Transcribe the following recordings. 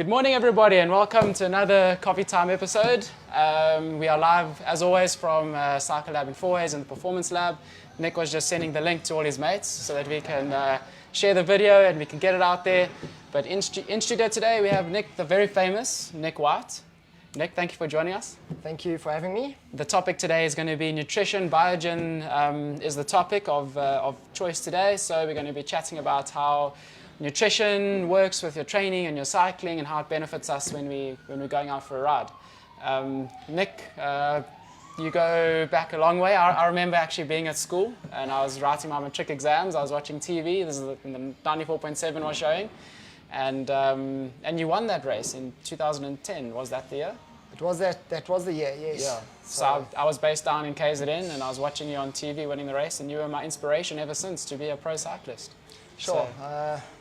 Good morning, everybody, and welcome to another Coffee Time episode. We are live, as always, from Cycle Lab in Fourways and the Performance Lab. Nick was just sending the link to all his mates so that we can share the video and we can get it out there. But in studio today, we have Nick, the very famous Nic White. Nick, thank you for joining us. Thank you for having me. The topic today is going to be nutrition. Biogen is the topic of choice today. So we're going to be chatting about how nutrition works with your training and your cycling and how it benefits us when we're going out for a ride. Nick, you go back a long way. I remember actually being at school and I was writing my matric exams. I was watching TV. This is the 94.7 was showing. And you won that race in 2010. Was that the year? It was that was the year, yes. Yeah. So I was based down in KZN and I was watching you on TV winning the race, and you were my inspiration ever since to be a pro cyclist. Sure.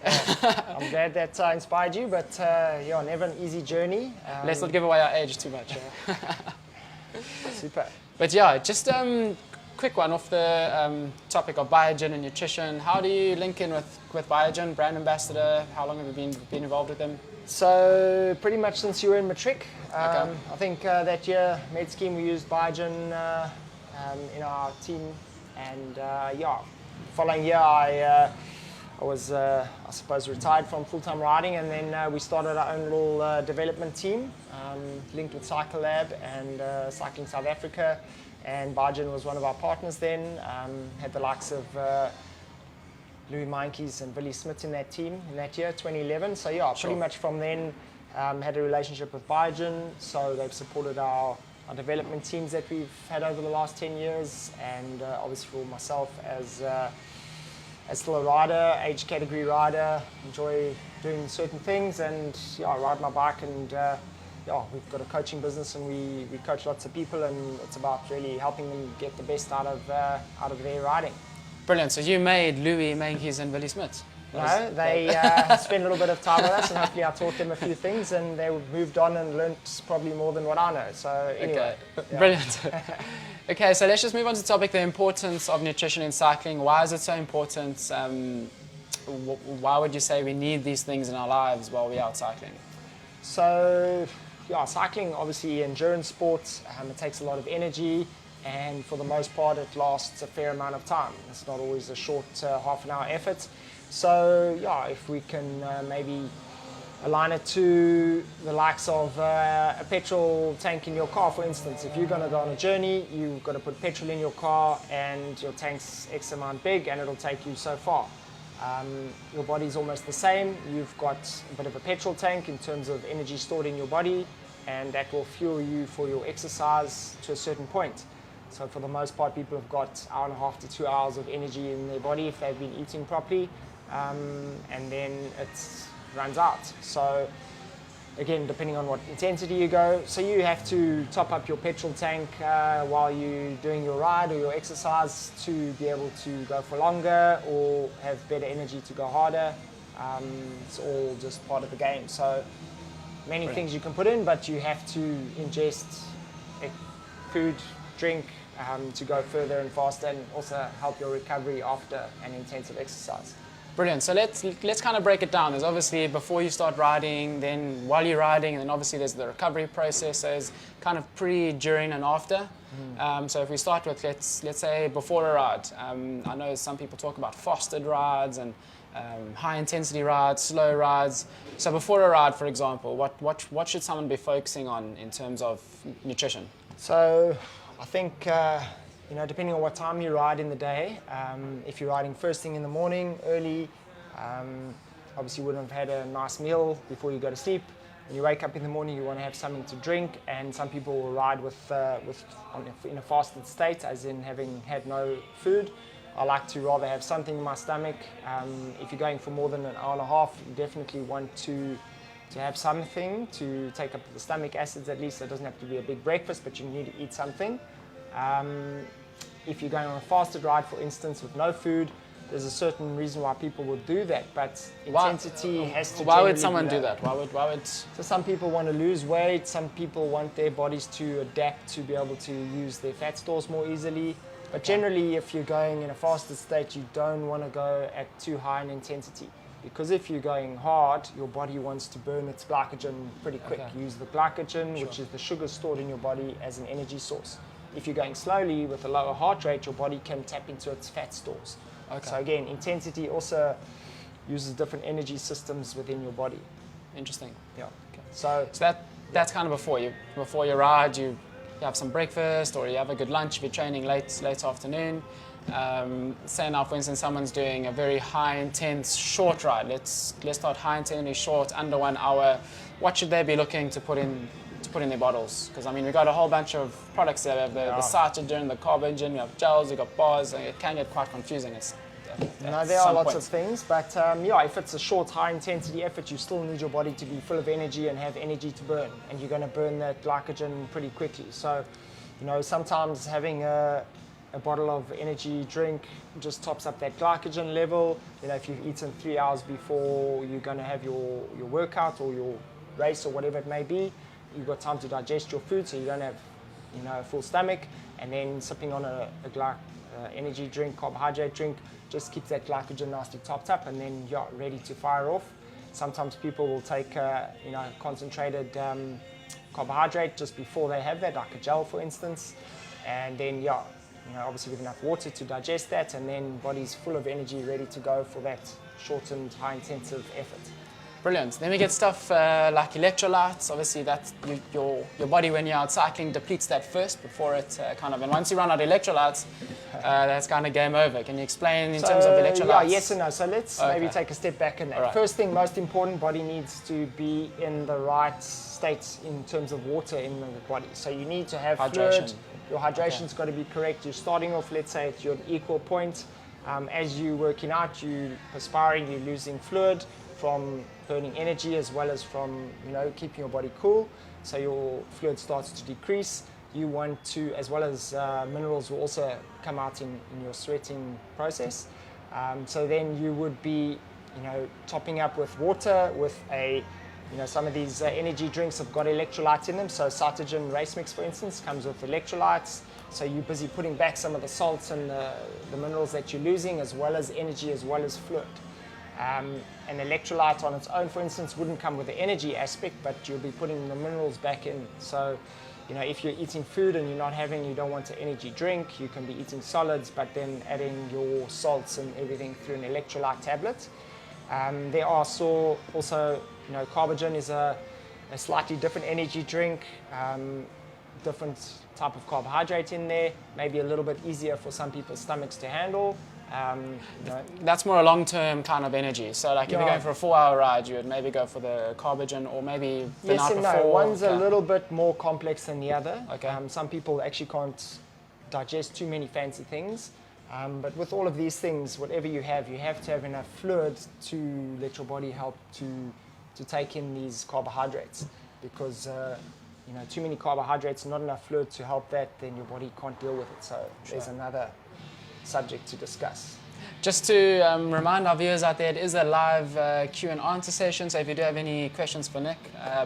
I'm glad that inspired you, but never an easy journey. Let's not give away our age too much. Super. But yeah, just quick one off the topic of Biogen and nutrition. How do you link in with Biogen, brand ambassador? How long have you been involved with them? So pretty much since you were in matric. Okay. I think that year, med scheme, we used Biogen in our team, and following year I was, I suppose, retired from full-time riding, and then we started our own little development team, linked with Cycle Lab and Cycling South Africa, and Biogen was one of our partners then. Had the likes of Louis Meinke's and Billy Smith in that team in that year, 2011. So yeah, Sure. pretty much from then had a relationship with Biogen, so they've supported our development teams that we've had over the last 10 years, and obviously for myself as still a rider, age category rider, enjoy doing certain things, and I ride my bike, and we've got a coaching business, and we coach lots of people, and it's about really helping them get the best out of their riding. Brilliant. So you made Louis Meinke's and Billy Smith. No, they spent a little bit of time with us, and hopefully I taught them a few things, and they moved on and learnt probably more than what I know. So anyway. Okay. Yeah. Brilliant. Okay, so let's just move on to the topic, the importance of nutrition in cycling. Why is it so important? Why would you say we need these things in our lives while we're out cycling? So, cycling, obviously endurance sports, it takes a lot of energy, and for the most part it lasts a fair amount of time. It's not always a short half an hour effort. So, if we can maybe align it to the likes of a petrol tank in your car, for instance. If you're going to go on a journey, you've got to put petrol in your car, and your tank's X amount big, and it'll take you so far. Your body's almost the same. You've got a bit of a petrol tank in terms of energy stored in your body, and that will fuel you for your exercise to a certain point. So for the most part, people have got 1.5 to 2 hours of energy in their body if they've been eating properly, and then it runs out. So again, depending on what intensity you go, so you have to top up your petrol tank while you're doing your ride or your exercise to be able to go for longer or have better energy to go harder. It's all just part of the game. So many things you can put in, but you have to ingest food, drink to go further and faster, and also help your recovery after an intensive exercise. Brilliant. So let's kind of break it down. There's obviously before you start riding, then while you're riding, and then obviously there's the recovery process. There's kind of pre, during, and after. So if we start with let's say before a ride. I know some people talk about fasted rides and high intensity rides, slow rides. So before a ride, for example, what should someone be focusing on in terms of nutrition? So I think depending on what time you ride in the day, if you're riding first thing in the morning, early, obviously you wouldn't have had a nice meal before you go to sleep. When you wake up in the morning, you want to have something to drink, and some people will ride in a fasted state, as in having had no food. I like to rather have something in my stomach. If you're going for more than an hour and a half, you definitely want to have something to take up the stomach acids at least. It doesn't have to be a big breakfast, but you need to eat something. If you're going on a fasted ride, for instance, with no food, there's a certain reason why people would do that, but intensity has to. Why would someone do that? Why would? So some people want to lose weight. Some people want their bodies to adapt to be able to use their fat stores more easily. But generally, if you're going in a fasted state, you don't want to go at too high an intensity. because if you're going hard, your body wants to burn its glycogen pretty quick. Okay. Use the glycogen, which is the sugar stored in your body, as an energy source. If you're going slowly with a lower heart rate, your body can tap into its fat stores. Okay. So again, intensity also uses different energy systems within your body. Interesting. Yeah. Okay. So That's kind of before you ride, you have some breakfast or you have a good lunch if you're training late afternoon. Say now, for instance, someone's doing a very high intense short ride. Let's start high intensity short, under 1 hour. What should they be looking to put in their bottles? Because I mean, we've got a whole bunch of products there. We have the cytogen, the carbogen, we have gels, we've got bars, and it can get quite confusing. No, there are lots of things, but yeah, if it's a short, high-intensity effort, you still need your body to be full of energy and have energy to burn, and you're going to burn that glycogen pretty quickly. So, you know, sometimes having a bottle of energy drink just tops up that glycogen level. You know, if you've eaten 3 hours before you're going to have your workout or your race or whatever it may be, you've got time to digest your food, so you don't have, you know, a full stomach, and then sipping on a energy drink, carbohydrate drink, just keeps that glycogen nicely topped up, and then you're ready to fire off. Sometimes people will take you know, concentrated carbohydrate just before they have that, like a gel for instance, and then yeah, you know, obviously with enough water to digest that, and then body's full of energy ready to go for that shortened high intensive effort. Brilliant. Then we get stuff like electrolytes. Obviously, that your body, when you're out cycling, depletes that first before it and once you run out of electrolytes, that's kind of game over. Can you explain in terms of electrolytes? Yeah, yes and no. So let's maybe take a step back in that. Right. First thing, most important, body needs to be in the right state in terms of water in the body. So you need to have hydration. Fluid. Your hydration's got to be correct. You're starting off, let's say, at your equal point. As you're working out, you're perspiring, you're losing fluid from burning energy as well as from, you know, keeping your body cool. So your fluid starts to decrease. You want to, as well as minerals will also come out in your sweating process. So then you would be, you know, topping up with water with you know, some of these energy drinks have got electrolytes in them. So cytogen race mix, for instance, comes with electrolytes. So you're busy putting back some of the salts and the minerals that you're losing, as well as energy, as well as fluid. An electrolyte on its own, for instance, wouldn't come with the energy aspect, but you'll be putting the minerals back in. So, you know, if you're eating food and you don't want an energy drink, you can be eating solids, but then adding your salts and everything through an electrolyte tablet. There are also, you know, carbogen is a slightly different energy drink, different type of carbohydrate in there, maybe a little bit easier for some people's stomachs to handle. You know. That's more a long-term kind of energy. So like if you're going for a 4-hour ride, you would maybe go for the carbogen, or maybe the night before. No. One's a little bit more complex than the other. Okay. Some people actually can't digest too many fancy things. But with all of these things, whatever you have to have enough fluid to let your body help to take in these carbohydrates. Because you know, too many carbohydrates, not enough fluid to help that, then your body can't deal with it. So there's another subject to discuss. Just to remind our viewers out there, it is a live Q and answer session, so if you do have any questions for Nic,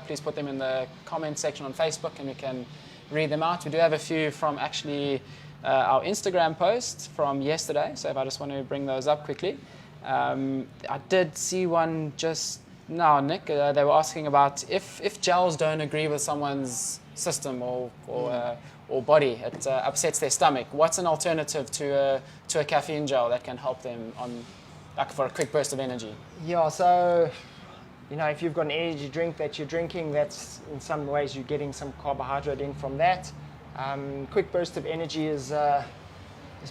please put them in the comment section on Facebook and we can read them out. We do have a few from actually our Instagram post from yesterday, so if I just want to bring those up quickly. I did see one just now, Nic. They were asking about if gels don't agree with someone's system or body, it upsets their stomach. What's an alternative to a caffeine gel that can help them like for a quick burst of energy? Yeah, so you know, if you've got an energy drink that you're drinking, that's in some ways you're getting some carbohydrate in from that. Quick burst of energy is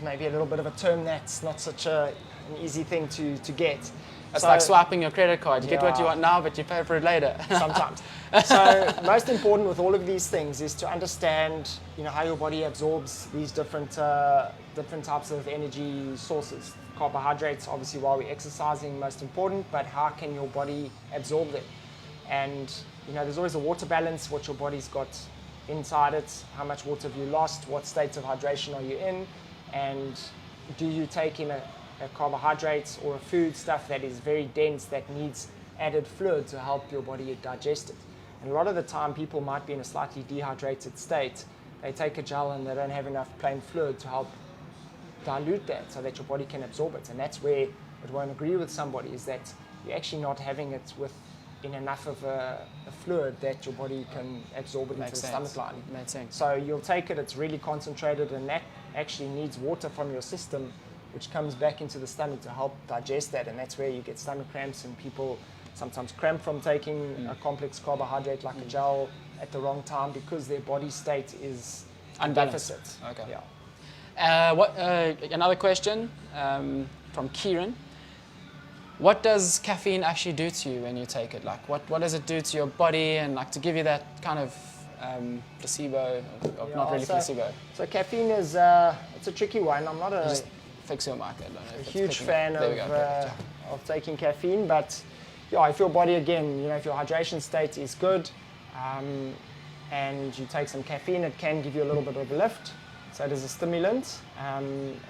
maybe a little bit of a term that's not such an easy thing to get. It's like swiping your credit card. You get what you want now, but you pay for it later. Sometimes. So most important with all of these things is to understand, you know, how your body absorbs these different types of energy sources. Carbohydrates, obviously, while we're exercising, most important, but how can your body absorb them? And, you know, there's always a water balance, what your body's got inside it, how much water have you lost, what states of hydration are you in, and do you take in a carbohydrates or a food stuff that is very dense that needs added fluid to help your body digest it. And a lot of the time people might be in a slightly dehydrated state. They take a gel and they don't have enough plain fluid to help dilute that so that your body can absorb it. And that's where it won't agree with somebody, is that you're actually not having it in enough of a fluid that your body can absorb it into the stomach line. Makes sense. So you'll take it, it's really concentrated, and that actually needs water from your system, which comes back into the stomach to help digest that, and that's where you get stomach cramps, and people sometimes cramp from taking a complex carbohydrate like a gel at the wrong time because their body state is Unbalanced. deficit. Okay. Yeah. Another question from Kieran. What does caffeine actually do to you when you take it? Like, what does it do to your body, and like to give you that kind of placebo, or not really placebo? So caffeine is it's a tricky one. I'm not Just fix your mic. I don't know a if it's huge picking fan up. There we go, perfect, of taking caffeine, but yeah, if your body, again, if your hydration state is good, and you take some caffeine, it can give you a little bit of a lift. So it is a stimulant.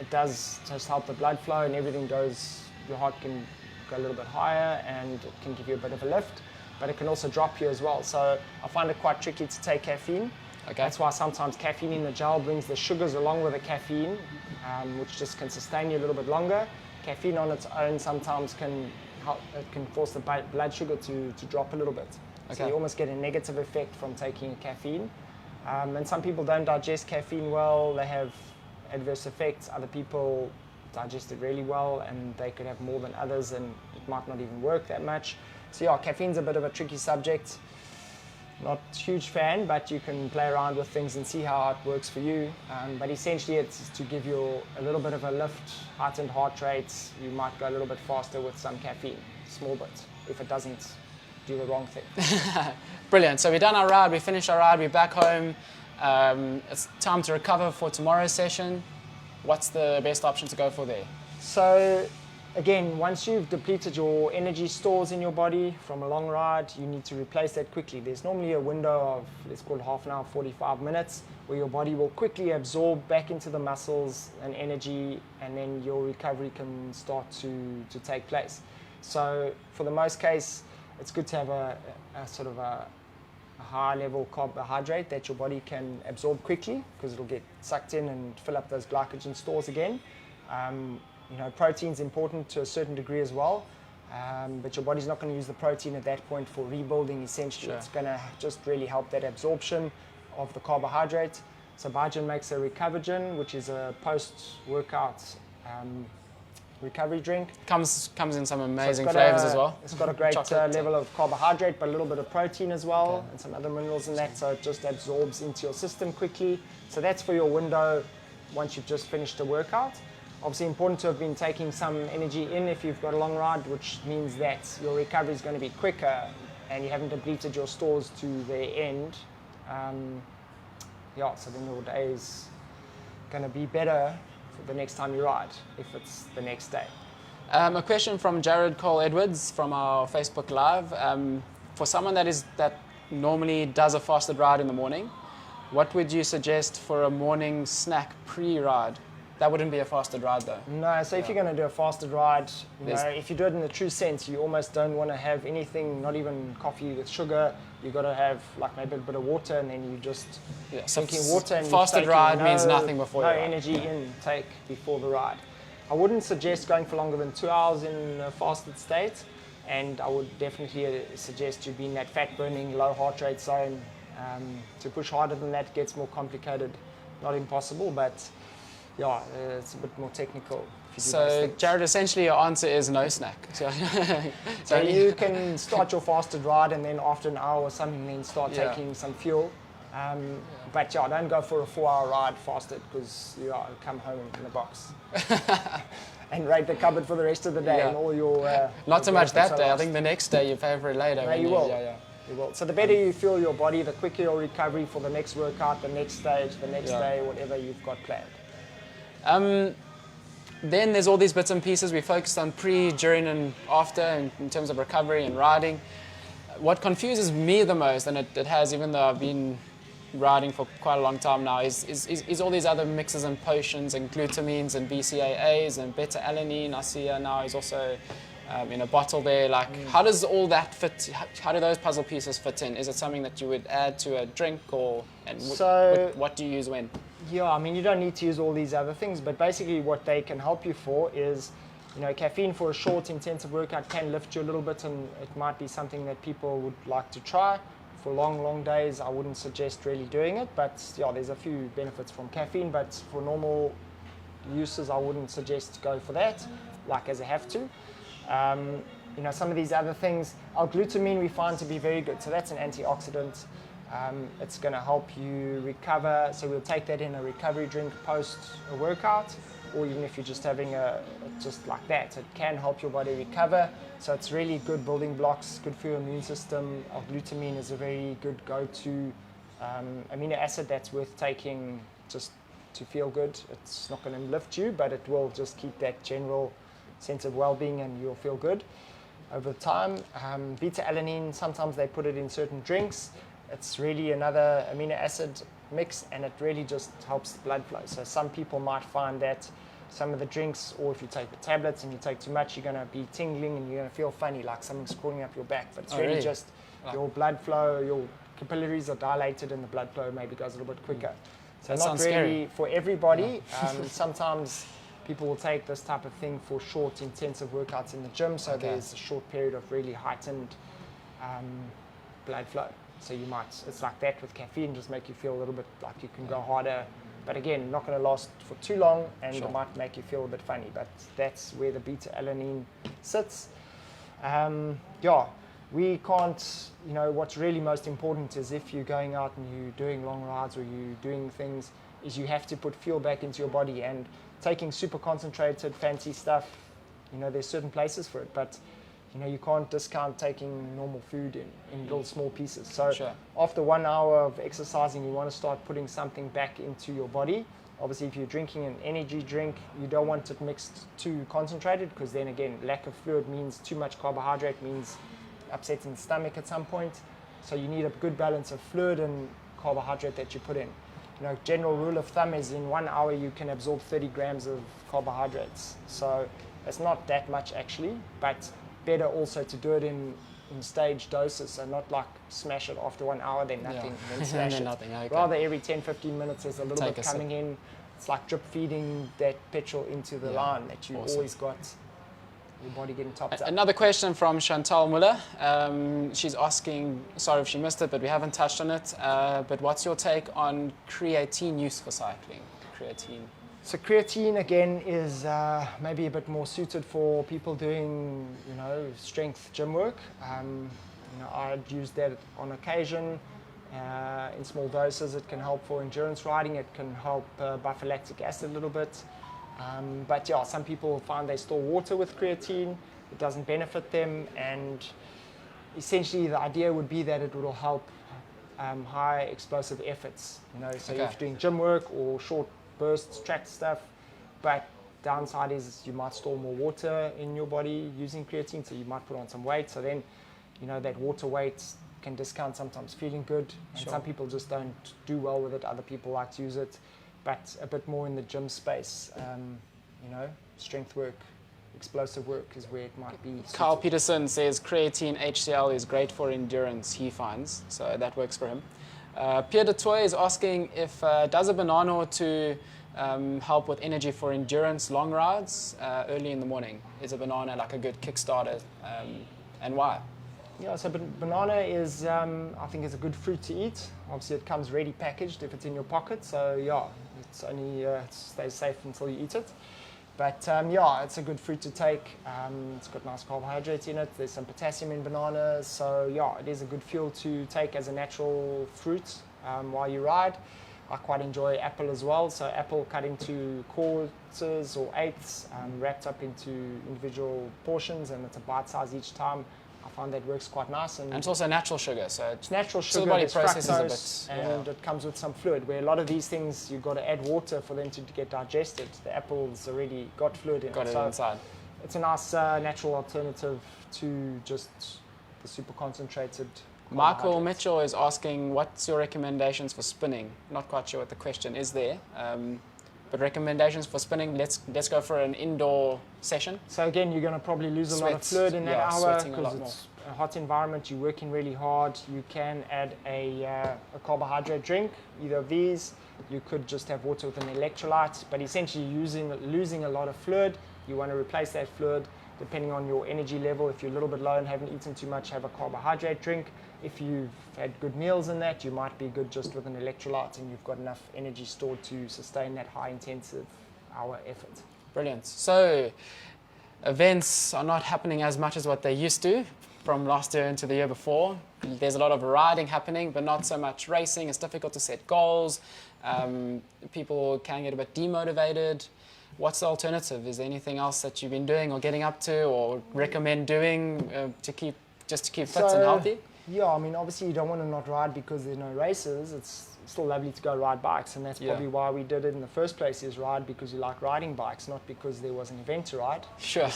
It does just help the blood flow, and everything goes. Your heart can go a little bit higher, and it can give you a bit of a lift, but it can also drop you as well. So I find it quite tricky to take caffeine. Okay. That's why sometimes caffeine in the gel brings the sugars along with the caffeine, which just can sustain you a little bit longer. Caffeine on its own sometimes can help, it can force the blood sugar to drop a little bit. Okay. So you almost get a negative effect from taking caffeine. And some people don't digest caffeine well, they have adverse effects. Other people digest it really well, and they could have more than others, and it might not even work that much. So yeah, caffeine's a bit of a tricky subject. Not a huge fan, but you can play around with things and see how it works for you. But essentially it's to give you a little bit of a lift, heightened heart rates. You might go a little bit faster with some caffeine, small bit, if it doesn't do the wrong thing. Brilliant. So we've done our ride, we finished our ride, we're back home. It's time to recover for tomorrow's session. What's the best option to go for there? So again, once you've depleted your energy stores in your body from a long ride, you need to replace that quickly. There's normally a window of, let's call it half an hour, 45 minutes, where your body will quickly absorb back into the muscles and energy, and then your recovery can start to take place. So for the most case, it's good to have a sort of a high level carbohydrate that your body can absorb quickly, because it'll get sucked in and fill up those glycogen stores again. Protein's important to a certain degree as well, but your body's not going to use the protein at that point for rebuilding, essentially. Sure. It's going to just really help that absorption of the carbohydrate. So Biogen makes a Recovergen, which is a post-workout recovery drink. Comes in some amazing So flavors as well. It's got a great Chocolate. level of carbohydrate, but a little bit of protein as well, and some other minerals in that, so it just absorbs into your system quickly. So that's for your window once you've just finished a workout. Obviously important to have been taking some energy in if you've got a long ride, which means that your recovery is going to be quicker and you haven't depleted your stores to their end. So then your day is going to be better for the next time you ride, if it's the next day. A question from Jared Cole Edwards from our Facebook Live. For someone that normally does a fasted ride in the morning, what would you suggest for a morning snack pre-ride? That wouldn't be a fasted ride though. No, so if you're going to do a fasted ride, if you do it in the true sense, you almost don't want to have anything, not even coffee with sugar. You've got to have like maybe a bit of water, and then you just drinking water. And fasted ride means nothing before no you ride. energy intake before the ride. I wouldn't suggest going for longer than 2 hours in a fasted state, and I would definitely suggest you be in that fat burning, low heart rate zone. To push harder than that gets more complicated. Not impossible, but yeah, it's a bit more technical. So, Jared, essentially your answer is no snack. So you can start your fasted ride, and then after an hour or something, then start taking some fuel. But don't go for a 4-hour ride fasted, because you come home in a box and raid the cupboard for the rest of the day and all your. Not so much that day. I think the next day you pay for it later. No, you will. You will. So the better you fuel your body, the quicker your recovery for the next workout, the next stage, the next day, whatever you've got planned. Then there's all these bits and pieces. We focused on pre, during, and after in terms of recovery and riding. What confuses me the most, and it has, even though I've been riding for quite a long time now, is all these other mixes and potions and glutamines and BCAAs and beta-alanine. I see now is also in a bottle there. How does all that fit? How do those puzzle pieces fit in? Is it something that you would add to a drink, or what do you use when? Yeah, I mean, you don't need to use all these other things, but basically what they can help you for is You know, caffeine for a short, intensive workout can lift you a little bit, and it might be something that people would like to try. For long, long days, I wouldn't suggest really doing it, but yeah, there's a few benefits from caffeine, but for normal uses, I wouldn't suggest to go for that, like as a have to. You know, some of these other things, L-glutamine we find to be very good, so that's an antioxidant. It's going to help you recover, so we'll take that in a recovery drink post a workout, or even if you're just having just like that, it can help your body recover. So it's really good building blocks, good for your immune system. L-glutamine is a very good go-to amino acid that's worth taking just to feel good. It's not going to lift you, but it will just keep that general sense of well-being, and you'll feel good over time. Beta-alanine, sometimes they put it in certain drinks. It's really another amino acid mix, and it really just helps the blood flow. So some people might find that some of the drinks, or if you take the tablets and you take too much, you're going to be tingling and you're going to feel funny, like something's crawling up your back. But it's really just your blood flow, your capillaries are dilated, and the blood flow maybe goes a little bit quicker. So that not sounds really scary. for everybody. Sometimes people will take this type of thing for short, intensive workouts in the gym. So there's a short period of really heightened blood flow. So you might, it's like that with caffeine, just make you feel a little bit like you can go harder. But again, not going to last for too long, and it might make you feel a bit funny. But that's where the beta-alanine sits. We can't, you know, what's really most important is if you're going out and you're doing long rides or you're doing things, is you have to put fuel back into your body. And taking super concentrated, fancy stuff, you know, there's certain places for it. But you know, you can't discount taking normal food in little small pieces. So after 1 hour of exercising, you want to start putting something back into your body. Obviously, if you're drinking an energy drink, you don't want it mixed too concentrated, because then again, lack of fluid means too much carbohydrate, means upsetting the stomach at some point. So you need a good balance of fluid and carbohydrate that you put in. You know, general rule of thumb is in 1 hour you can absorb 30 grams of carbohydrates. So it's not that much actually, but better also to do it in staged doses, so not like smash it after 1 hour, then nothing, then smash it. Okay. Rather every 10-15 minutes there's a little bit coming in. It's like drip feeding that petrol into the line that you always got your body getting topped up. Another question from Chantal Muller. She's asking, sorry if she missed it, but we haven't touched on it, but what's your take on creatine use for cycling? Creatine. So creatine again is maybe a bit more suited for people doing, you know, strength gym work. You know, I'd use that on occasion in small doses. It can help for endurance riding. It can help buffer lactic acid a little bit. But yeah, some people find they store water with creatine. It doesn't benefit them, and essentially the idea would be that it will help high explosive efforts. You know, so if you're doing gym work or short bursts, track stuff, but downside is you might store more water in your body using creatine, so you might put on some weight. So then, you know, that water weight can discount sometimes feeling good, and some people just don't do well with it. Other people like to use it, but a bit more in the gym space. You know, strength work, explosive work is where it might be. Carl Peterson says creatine HCl is great for endurance, he finds, so that works for him. Pierre de Toy is asking if does a banana or two help with energy for endurance long rides early in the morning? Is a banana like a good kickstarter, and why? Yeah, so banana is, I think, is a good fruit to eat. Obviously, it comes ready packaged if it's in your pocket. So yeah, it's only it stays safe until you eat it. But yeah, it's a good fruit to take. It's got nice carbohydrates in it. There's some potassium in bananas. So yeah, it is a good fuel to take as a natural fruit while you ride. I quite enjoy apple as well. So apple cut into quarters or eighths, wrapped up into individual portions, and it's a bite size each time. I find that works quite nice. And it's also natural sugar, so it's natural sugar, the body it's processes fructose, a bit, and it comes with some fluid, where a lot of these things you've got to add water for them to get digested. The apple's already got fluid in it. So inside. It's a nice natural alternative to just the super concentrated. Michael Mitchell is asking, what's your recommendations for spinning? Not quite sure what the question is there. But recommendations for spinning, let's go for an indoor session. So again, you're going to probably lose a lot of fluid in that hour because it's a hot environment, you're working really hard. You can add a carbohydrate drink, either of these. You could just have water with an electrolyte, but essentially losing a lot of fluid. You want to replace that fluid depending on your energy level. If you're a little bit low and haven't eaten too much, have a carbohydrate drink. If you've had good meals in that, you might be good just with an electrolyte and you've got enough energy stored to sustain that high intensive hour effort. Brilliant. So events are not happening as much as what they used to from last year into the year before. There's a lot of riding happening, but not so much racing. It's difficult to set goals. People can get a bit demotivated. What's the alternative? Is there anything else that you've been doing or getting up to or recommend doing to keep fit and healthy? Yeah, I mean, obviously you don't want to not ride because there's no races. It's still lovely to go ride bikes, and that's probably why we did it in the first place, is ride because you like riding bikes, not because there was an event to ride. Sure,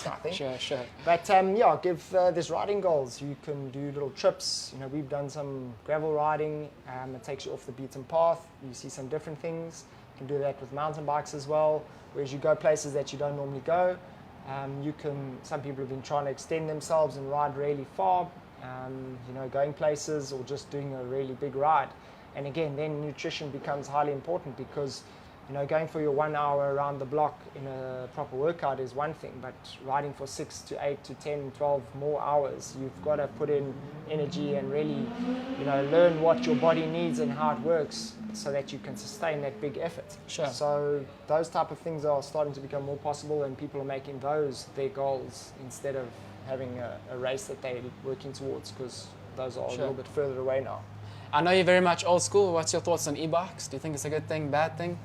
But give there's riding goals. You can do little trips. You know, we've done some gravel riding. It takes you off the beaten path. You see some different things. You can do that with mountain bikes as well, whereas you go places that you don't normally go. Some people have been trying to extend themselves and ride really far, going places or just doing a really big ride. And again, then nutrition becomes highly important because, going for your 1 hour around the block in a proper workout is one thing, but riding for 6 to 8 to 10, 12 more hours, you've got to put in energy and really, learn what your body needs and how it works so that you can sustain that big effort. Sure. So those type of things are starting to become more possible, and people are making those their goals instead of having a race that they're working towards, because those are a little bit further away now. I know you're very much old school. What's your thoughts on e-bikes? Do you think it's a good thing, bad thing?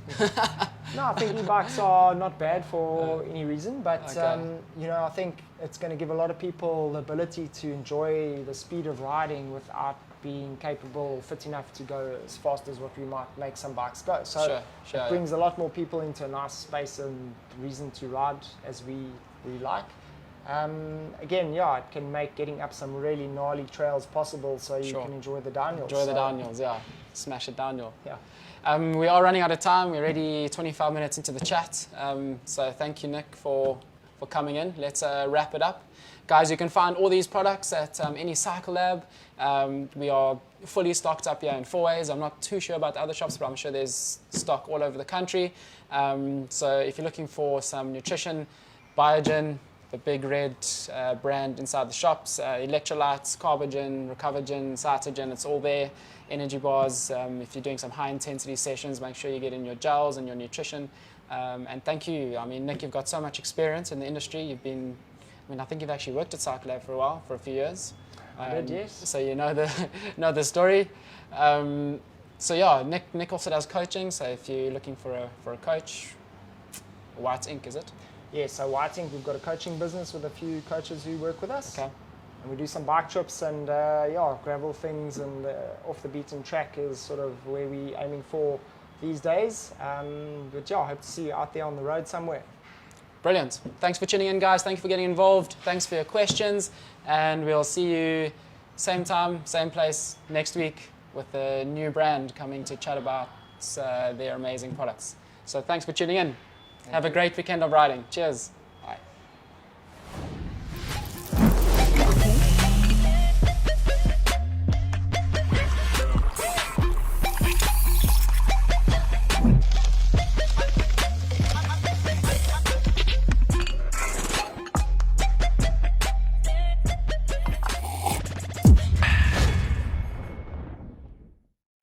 No, I think e-bikes are not bad for any reason, but I think it's going to give a lot of people the ability to enjoy the speed of riding without being capable, fit enough to go as fast as what we might make some bikes go. So it brings a lot more people into a nice space and reason to ride as we like. It can make getting up some really gnarly trails possible, so you can enjoy the downhills. Smash it downhill. Yeah. We are running out of time. We're already 25 minutes into the chat. So thank you, Nic, for coming in. Let's wrap it up. Guys, you can find all these products at any Cycle Lab. We are fully stocked up here in Fourways. I'm not too sure about the other shops, but I'm sure there's stock all over the country. So if you're looking for some nutrition, Biogen, the big red brand inside the shops, Electrolytes, Carbogen, Recovergen, Cytogen, it's all there. Energy bars, if you're doing some high intensity sessions, make sure you get in your gels and your nutrition. And thank you. I mean, Nic, you've got so much experience in the industry. I think you've actually worked at Cycle Lab for a while, for a few years. I did, yes. So you know the story. Nic also does coaching. So if you're looking for a coach, White Inc., is it? Yeah, so White Inc., we've got a coaching business with a few coaches who work with us. Okay. And we do some bike trips and gravel things, and off the beaten track is sort of where we're aiming for these days. I hope to see you out there on the road somewhere. Brilliant. Thanks for tuning in, guys. Thank you for getting involved. Thanks for your questions. And we'll see you same time, same place next week with a new brand coming to chat about their amazing products. So thanks for tuning in. Have a great weekend of riding. Cheers.